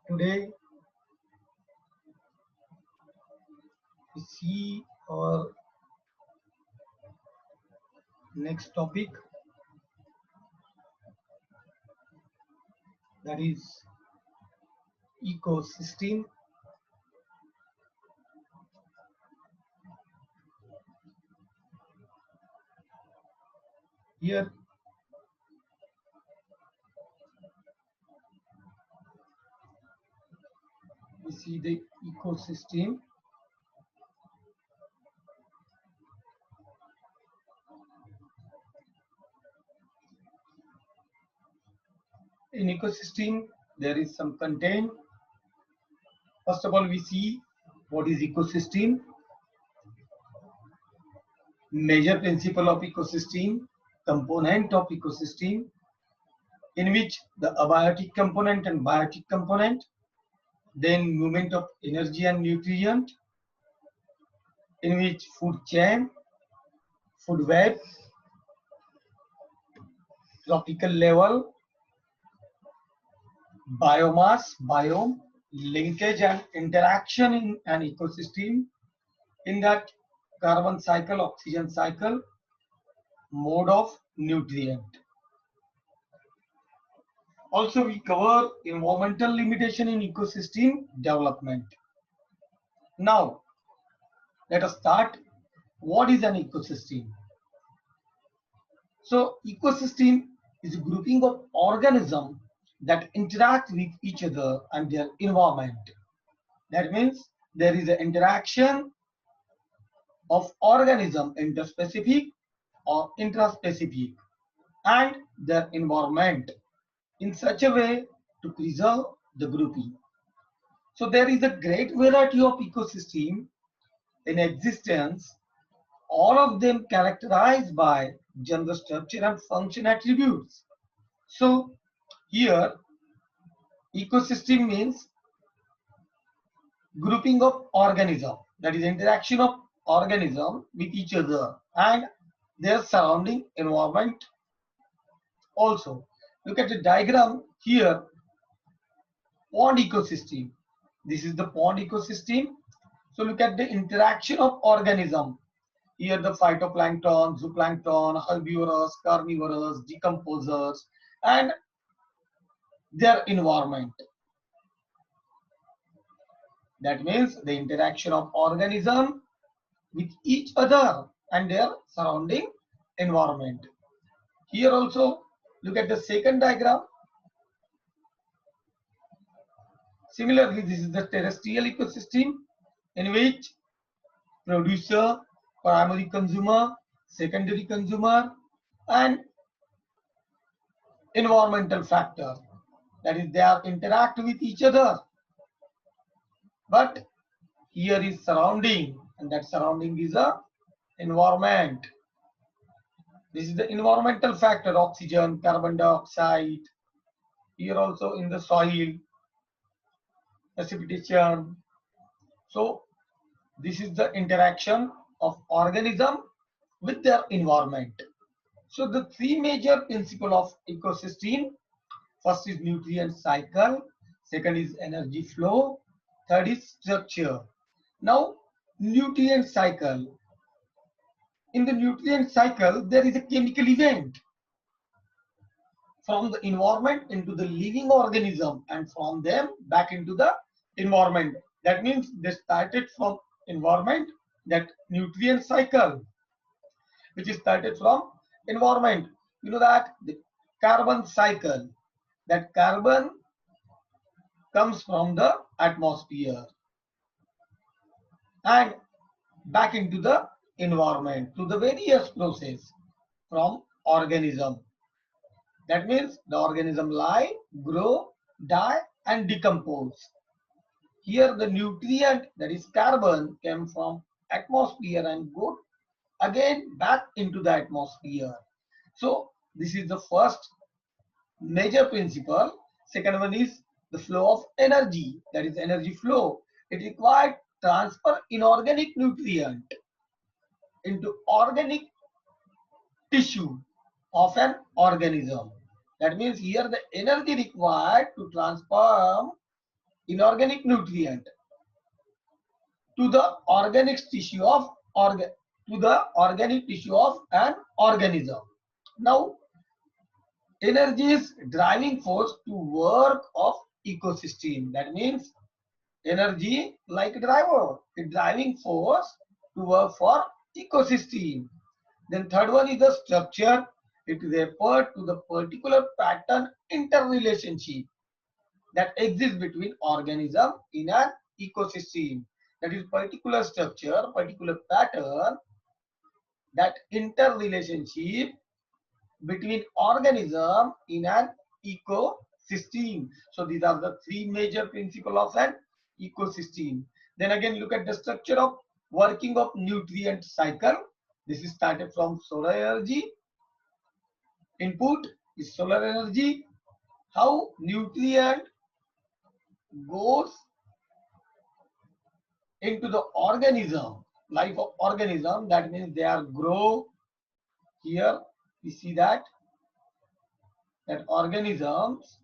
Today we see our next topic, that is ecosystem. Here we see the ecosystem. In ecosystem, there is some content. First of all, we see what is ecosystem, major principle of ecosystem, component of ecosystem, in which the abiotic component and biotic component, then movement of energy and nutrient, in which food chain, food web, tropical level, biomass, biome, linkage and interaction in an ecosystem, in that carbon cycle, oxygen cycle, mode of nutrient. Also, we cover environmental limitation in ecosystem development. Now, let us start. What is an ecosystem? So, ecosystem is a grouping of organisms that interact with each other and their environment. That means there is an interaction of organism, interspecific or intraspecific, and their environment in such a way to preserve the grouping. So there is a great variety of ecosystem in existence, all of them characterized by general structure and function attributes. So here ecosystem means grouping of organism, that is interaction of organism with each other and their surrounding environment also. Look at the diagram here, pond ecosystem. This is the pond ecosystem. So look at the interaction of organism. Here the phytoplankton, zooplankton, herbivorous, carnivorous, decomposers, and their environment. That means the interaction of organism with each other and their surrounding environment. Here also, look at the second diagram. Similarly, this is the terrestrial ecosystem in which producer, primary consumer, secondary consumer, and environmental factor. That is, they are interact with each other. But here is surrounding, and that surrounding is a environment. This is the environmental factor, oxygen, carbon dioxide. Here also in the soil, precipitation. So this is the interaction of organism with their environment. So the three major principles of ecosystem, first is nutrient cycle, second is energy flow, third is structure. Now, nutrient cycle. In the nutrient cycle, there is a chemical event from the environment into the living organism and from them back into the environment. That means they started from environment, that nutrient cycle, which is started from environment. You know that the carbon cycle, that carbon comes from the atmosphere and back into the environment through the various process from organism. That means the organism lie, grow, die and decompose. Here the nutrient, that is carbon, came from atmosphere and go again back into the atmosphere. So this is the first major principle. Second one is the flow of energy, that is energy flow. It required transfer inorganic nutrient into organic tissue of an organism. That means here the energy required to transform inorganic nutrient to the organic tissue of an organism. Now, energy is driving force to work of ecosystem. That means energy like driver, a driving force to work for ecosystem. Then third one is the structure. It refers to the particular pattern interrelationship that exists between organism in an ecosystem. That is particular structure, particular pattern, that interrelationship between organism in an ecosystem. So these are the three major principles of an ecosystem. Then again look at the structure of working of nutrient cycle. This is started from solar energy. Input is solar energy. How nutrient goes into the organism, life of organism, that means they are grow. Here we see that organisms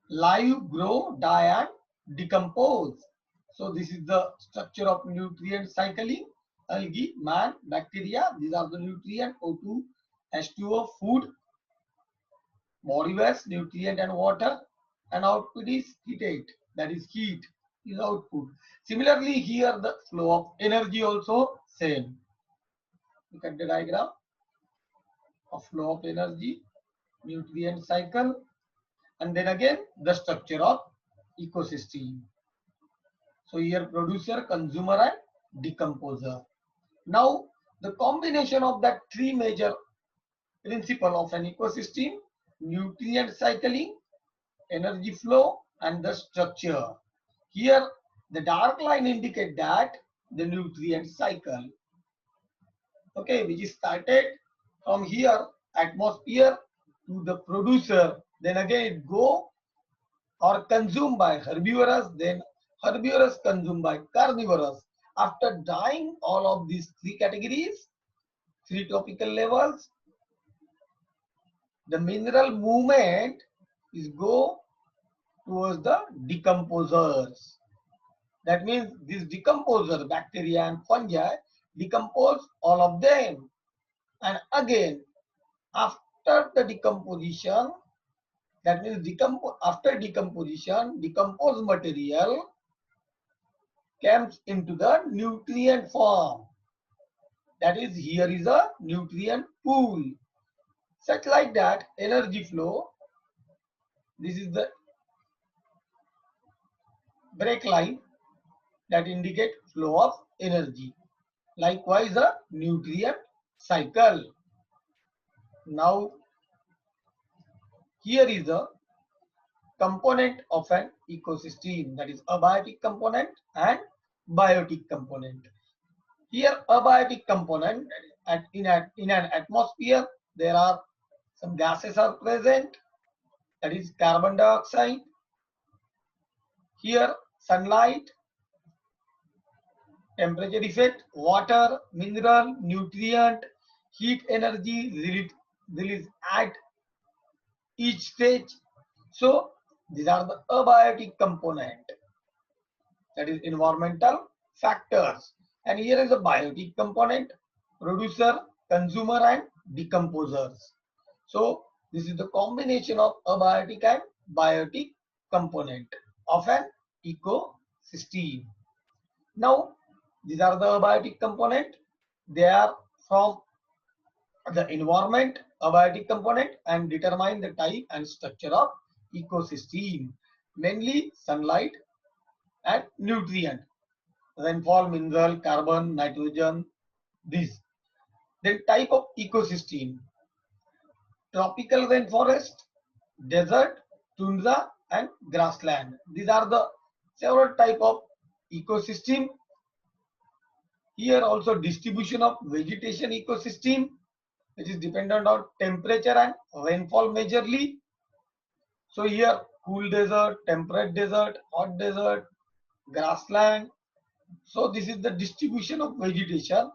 live, grow, die and decompose. So this is the structure of nutrient cycling. Algae, man, bacteria, these are the nutrient. O2, H2O, food, body waste, nutrient and water, and output is heat, that is heat is output. Similarly here the flow of energy also same. Look at the diagram of flow of energy, nutrient cycle, and then again the structure of ecosystem. So here producer, consumer and decomposer. Now the combination of that three major principle of an ecosystem, nutrient cycling, energy flow and the structure. Here the dark line indicate that the nutrient cycle, okay, which is started from here atmosphere to the producer, then again it go or consumed by herbivorous, then herbivorous consumed by carnivorous. After dying all of these three categories, three topical levels, the mineral movement is go towards the decomposers. That means these decomposer, bacteria and fungi, decompose all of them. And again, after the decomposition, that means after decomposition, decomposed material comes into the nutrient form. That is, here is a nutrient pool. Such like that, energy flow, this is the break line that indicate flow of energy. Likewise, a nutrient cycle. Now, here is a component of an ecosystem, that is abiotic component and biotic component. Here abiotic component, in an atmosphere there are some gases are present, that is carbon dioxide. Here sunlight, temperature effect, water, mineral, nutrient, heat energy released at each stage. So these are the abiotic component, that is environmental factors. And here is a biotic component, producer, consumer and decomposers. So this is the combination of abiotic and biotic component of an ecosystem. Now these are the abiotic component. They are from the environment, abiotic component, and determine the type and structure of ecosystem, mainly sunlight and nutrient, rainfall, mineral, carbon, nitrogen, these. Then type of ecosystem, tropical rainforest, desert, tundra and grassland. These are the several type of ecosystem. Here also distribution of vegetation ecosystem, which is dependent on temperature and rainfall majorly. So here cool desert, temperate desert, hot desert, grassland. So this is the distribution of vegetation,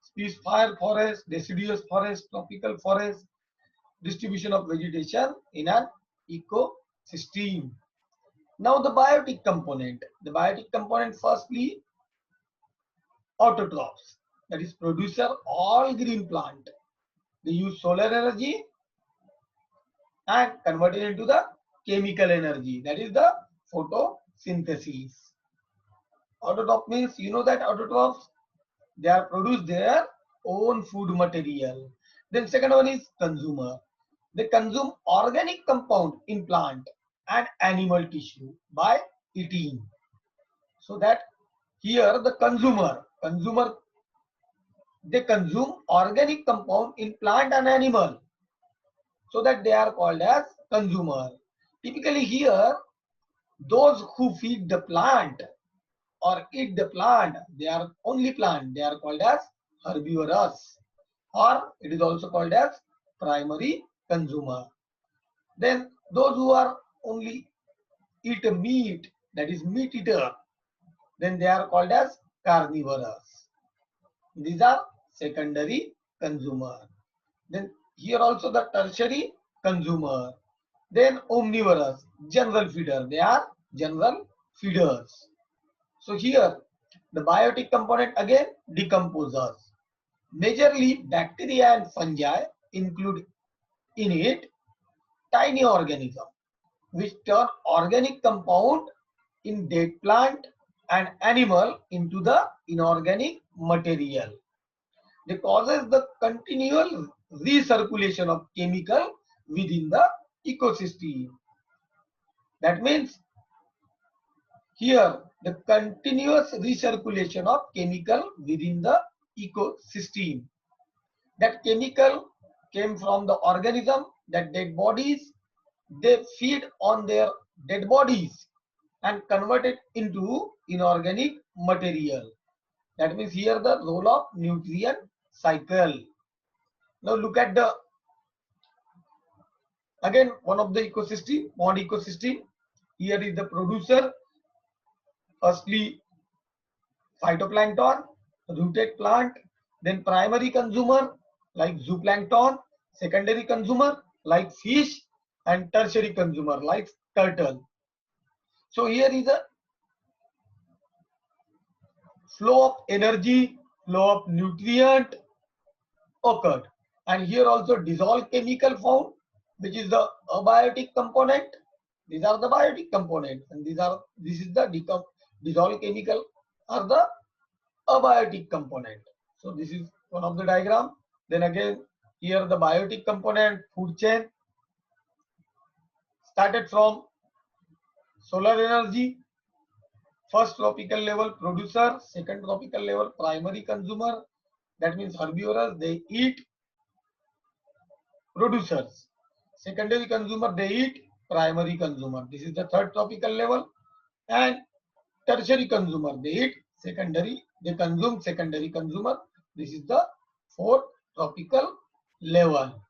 species fire forest, deciduous forest, tropical forest, distribution of vegetation in an ecosystem. Now the biotic component. The biotic component firstly autotrophs, that is producer all green plant. They use solar energy and convert it into the chemical energy, that is the photosynthesis. Autotroph means, you know that autotrophs, they are produce their own food material. Then second one is consumer. They consume organic compound in plant and animal tissue by eating. So that here the consumer they consume organic compound in plant and animal, so that they are called as consumer. Typically here, those who feed the plant or eat the plant, they are only plant, they are called as herbivorous, or it is also called as primary consumer. Then those who are only eat meat, that is meat eater, then they are called as carnivorous. These are secondary consumer. Then here also the tertiary consumer. Then omnivorous, general feeder. They are general feeders. So here the biotic component again decomposers. Majorly bacteria and fungi include in it tiny organism which turn organic compound in dead plant and animal into the inorganic material. They causes the continual recirculation of chemical within the ecosystem. That means here the continuous recirculation of chemical within the ecosystem. That chemical came from the organism, that dead bodies, they feed on their dead bodies and convert it into inorganic material. That means here the role of nutrient cycle. Now look at the again one of the ecosystem, pond ecosystem. Here is the producer, firstly phytoplankton, rooted plant, then primary consumer like zooplankton, secondary consumer like fish, and tertiary consumer like turtle. So here is a flow of energy, flow of nutrient occurred. And here also dissolved chemical found, which is the abiotic component. These are the biotic component, and this is the dissolved chemical are the abiotic component. So this is one of the diagram. Then again here the biotic component food chain started from solar energy. First tropical level producer, second tropical level primary consumer. That means herbivorous, they eat producers. Secondary consumer, they eat primary consumer. This is the third tropical level. And tertiary consumer, they eat secondary, they consume secondary consumer. This is the fourth tropical level.